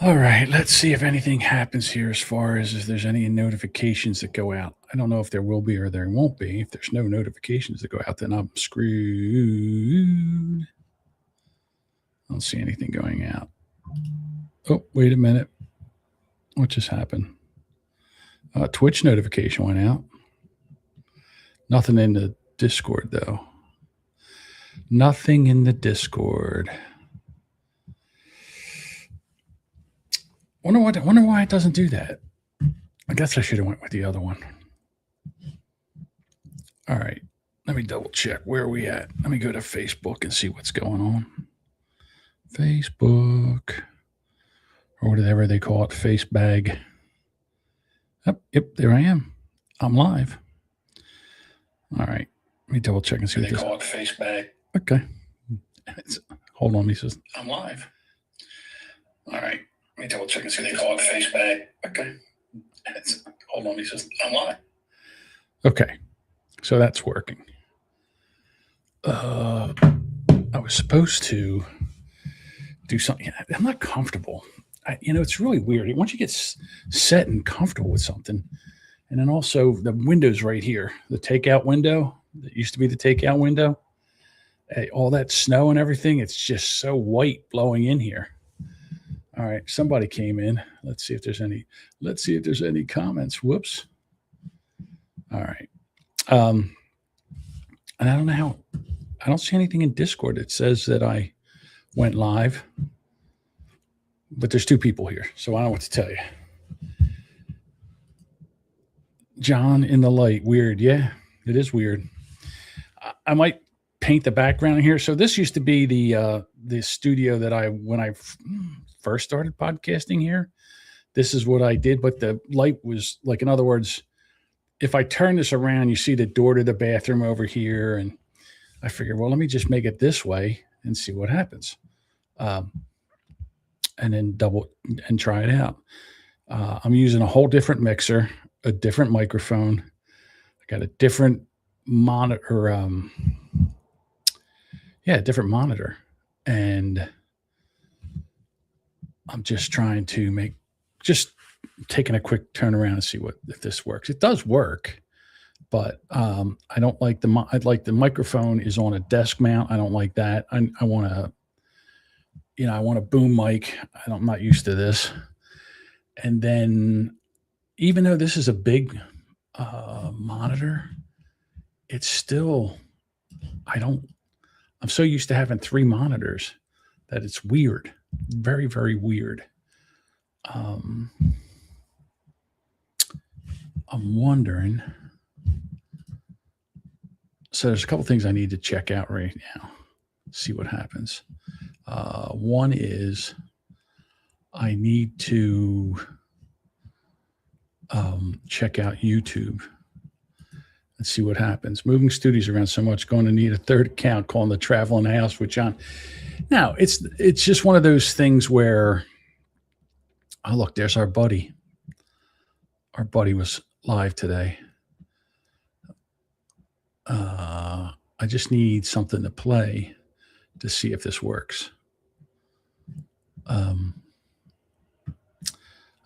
All right, let's see if anything happens here as far as if there's any notifications that go out. I don't know if there will be or there won't be. If there's no notifications that go out, then I'm screwed. I don't see anything going out. Oh, wait a minute. What just happened? Twitch notification went out. Nothing in the Discord, though. Nothing in the Discord. Wonder why it doesn't do that. I guess I should have went with the other one. All right. Let me double check. Where are we at? Let me go to Facebook and see what's going on. Facebook. Or whatever they call it. Face bag. Yep, there I am. I'm live. All right. Let me double check and see what they call it. Face bag. Okay. Hold on, he says. I'm live. All right. Let me double check and see what they call it. Face bag. Okay. Hold on, he says. I'm live. Okay. So that's working. I was supposed to do something. I'm not comfortable. It's really weird. Once you get set and comfortable with something, and then also the window's right here, the takeout window that used to be the takeout window, all that snow and everything, it's just so white blowing in here. All right, somebody came in. Let's see if there's any comments. Whoops. All right. And I don't know how. I don't see anything in Discord that says that I went live. But there's two people here, so I don't know what to tell you. John in the light. Weird. Yeah, it is weird. I might paint the background here. So this used to be the studio that when I first started podcasting here. This is what I did, but the light was like, in other words, if I turn this around, you see the door to the bathroom over here, and I figured, well, let me just make it this way and see what happens. And then try it out. I'm using a whole different mixer, a different microphone. I got a different monitor. Different monitor. And I'm just trying to taking a quick turnaround and see if this works. It does work, but I don't like I'd like the microphone is on a desk mount. I don't like that. I want to, I want a boom mic. I'm not used to this. And then even though this is a big monitor, it's still, I'm so used to having three monitors that it's weird. Very, very weird. I'm wondering. So there's a couple things I need to check out right now. See what happens. One is I need to check out YouTube and see what happens. Moving studios around so much, going to need a third account, calling the Traveling House with John. Now, it's just one of those things where, oh, look, there's our buddy. Our buddy was live today. I just need something to play to see if this works. I'm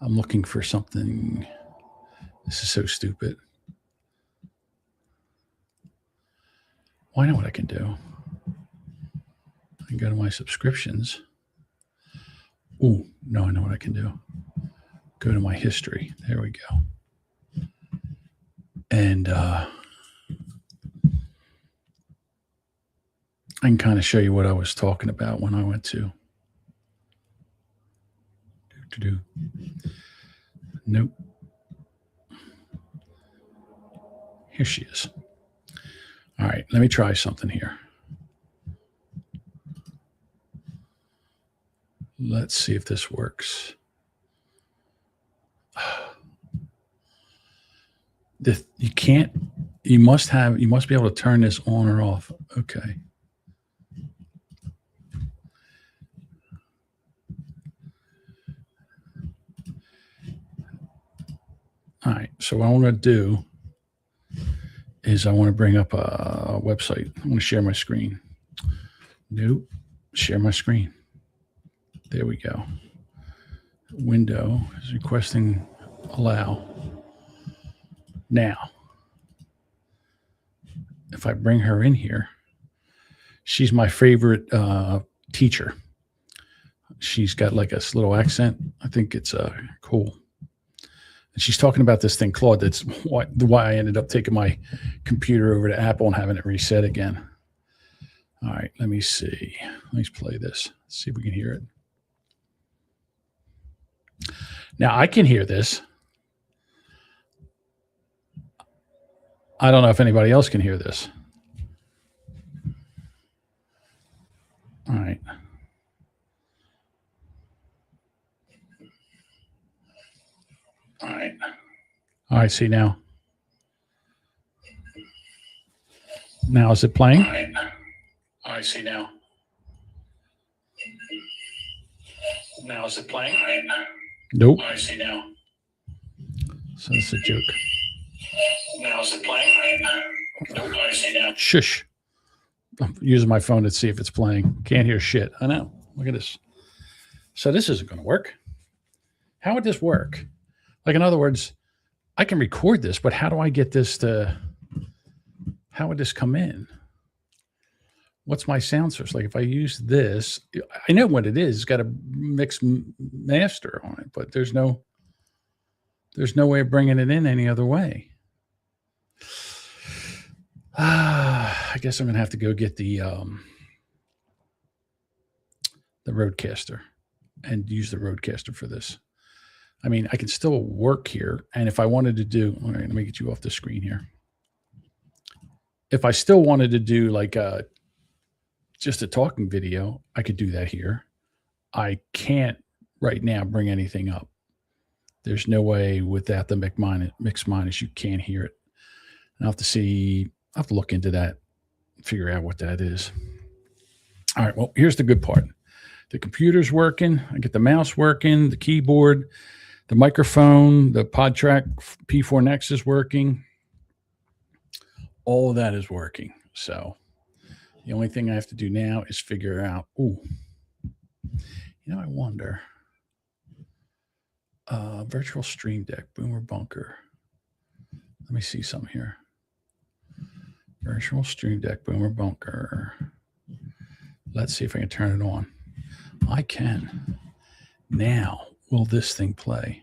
looking for something. This is so stupid. Well, I know what I can do. I can go to my subscriptions. Oh, no, I know what I can do. Go to my history. There we go. And I can kind of show you what I was talking about when I went to. Nope. Here she is. All right, let me try something here. Let's see if this works. You must be able to turn this on or off. Okay. All right, so what I want to do is I want to bring up a website. I want to share my screen. Nope, share my screen. There we go. Window is requesting allow. Now, if I bring her in here, she's my favorite teacher. She's got like a little accent. I think it's cool. And she's talking about this thing, Claude. That's why I ended up taking my computer over to Apple and having it reset again. All right, let me see. Let's play this. Let's see if we can hear it. Now, I can hear this. I don't know if anybody else can hear this. All right. All right. All right, see now. Now is it playing? All right. All right, see now. Now is it playing? All right. Nope. All right, see now. So it's a joke. Now is it playing? All right. Nope. All right, see now. Shush. I'm using my phone to see if it's playing. Can't hear shit. I know. Look at this. So this isn't going to work. How would this work? Like, in other words, I can record this, but how do I get this to, how would this come in? What's my sound source? Like, if I use this, I know what it is. It's got a mix master on it, but there's no way of bringing it in any other way. I guess I'm going to have to go get the Rodecaster and use the Rodecaster for this. I mean, I can still work here. And if I wanted to do, all right, let me get you off the screen here. If I still wanted to do like just a talking video, I could do that here. I can't right now bring anything up. There's no way without the mix minus, you can't hear it. And I'll have to see, I'll have to look into that, figure out what that is. All right, well, here's the good part. The computer's working. I get the mouse working, the keyboard, the microphone, the PodTrack P4 Next is working. All of that is working. So the only thing I have to do now is figure out, I wonder, virtual Stream Deck, Boomer Bunker. Let me see something here. Virtual Stream Deck, Boomer Bunker. Let's see if I can turn it on. I can. Now, will this thing play?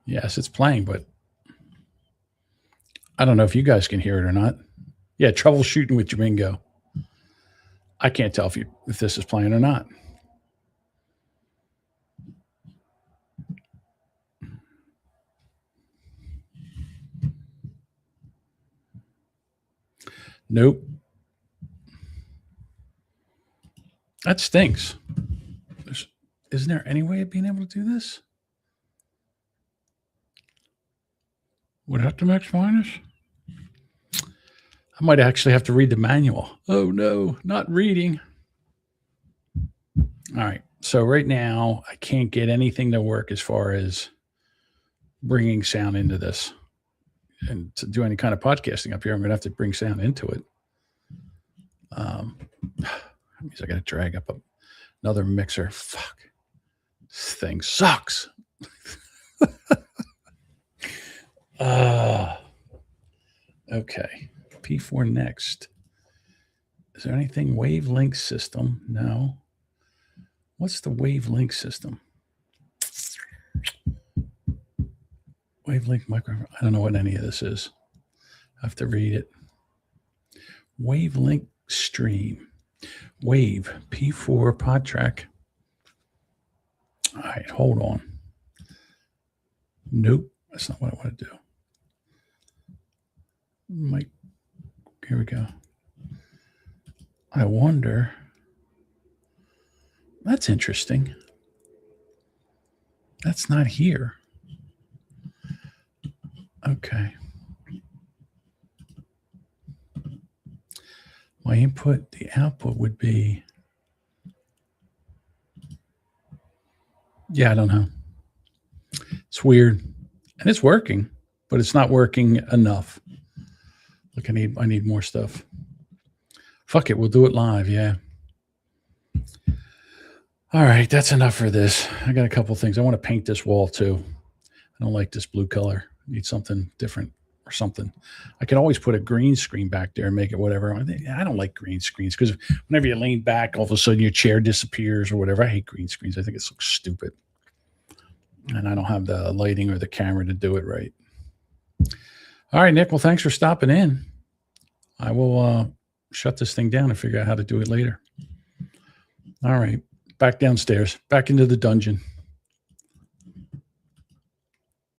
Yes, it's playing, but I don't know if you guys can hear it or not. Yeah, troubleshooting with Jamingo. I can't tell if this is playing or not. Nope. That stinks. Isn't there any way of being able to do this? Would it have to max minus? I might actually have to read the manual. Oh no, not reading. All right. So right now I can't get anything to work as far as bringing sound into this. And to do any kind of podcasting up here, I'm going to have to bring sound into it. That means I got to drag up another mixer. Fuck. This thing sucks. Okay. P4 Next. Is there anything Wavelink system? No. What's the Wavelink system? Wavelink microphone. I don't know what any of this is. I have to read it. Wavelink stream. Wave P4 PodTrack. All right, hold on. Nope, that's not what I want to do. Mike, here we go. I wonder. That's interesting. That's not here. Okay. My input, the output would be, yeah, I don't know. It's weird. And it's working, but it's not working enough. Look, I need more stuff. Fuck it, we'll do it live, yeah. All right, that's enough for this. I got a couple things. I want to paint this wall too. I don't like this blue color. I need something different or something. I could always put a green screen back there and make it whatever. I don't like green screens because whenever you lean back, all of a sudden your chair disappears or whatever. I hate green screens. I think it looks stupid. And I don't have the lighting or the camera to do it right. All right, Nick. Well, thanks for stopping in. I will shut this thing down and figure out how to do it later. All right. Back downstairs, back into the dungeon.